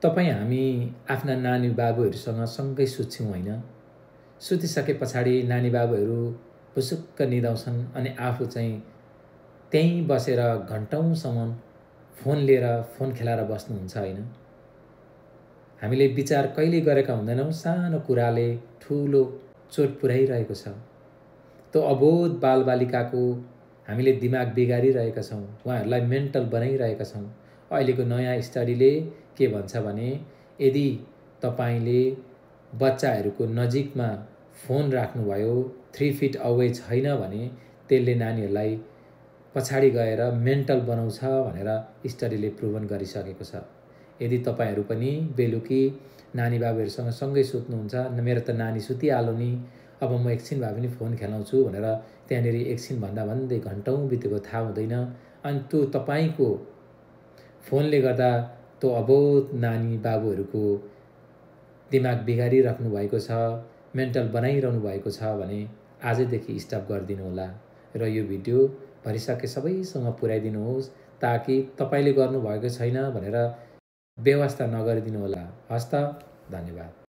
तपाईँ हामी आफ्ना नानी बाबुहरूसँग सँगै सुत्छौँ होइन? सुतिसके पछाडि नानी बाबुहरू पुसुक्क निदाउँछन् अनि आफू चाहिँ त्यहीँ बसेर घन्टौँसम्म फोन लिएर फोन खेलाएर बस्नुहुन्छ होइन? हामीले विचार कहिले गरेका हुँदैनौँ सानो कुराले ठुलो चोट पुर्याइरहेको छ। त्यो अबोध बालबालिकाको हामीले दिमाग बिगारिरहेका छौँ, उहाँहरूलाई मेन्टल बनाइरहेका छौँ। अहिलेको नयाँ स्टडीले के भन्छ भने यदि तपाईँले बच्चाहरूको नजिकमा फोन राख्नुभयो, 3 फिट अवे छैन भने त्यसले नानीहरूलाई पछाडि गएर मेन्टल बनाउँछ भनेर स्टडीले प्रुभन गरिसकेको छ। यदि तपाईँहरू पनि बेलुकी नानी बाबुहरूसँग सँगै सुत्नुहुन्छ, मेरो त नानी सुतिहाल्यो नि, अब म एकछिन भए पनि फोन खेलाउँछु भनेर त्यहाँनिर एकछिन भन्दा भन्दै घन्टौँ बितेको थाहा हुँदैन। अनि त्यो तपाईँको फोनले गर्दा त्यो अबोध नानी बाबुहरूको दिमाग बिगारिराख्नु भएको छ, मेन्टल बनाइरहनु भएको छ भने आजैदेखि स्टप गरिदिनु होला र यो भिडियो भरिसके सबैसँग पुर्याइदिनुहोस् ताकि तपाईँले गर्नुभएको छैन भनेर बेवास्ता नगरिदिनु होला। हस्त, धन्यवाद।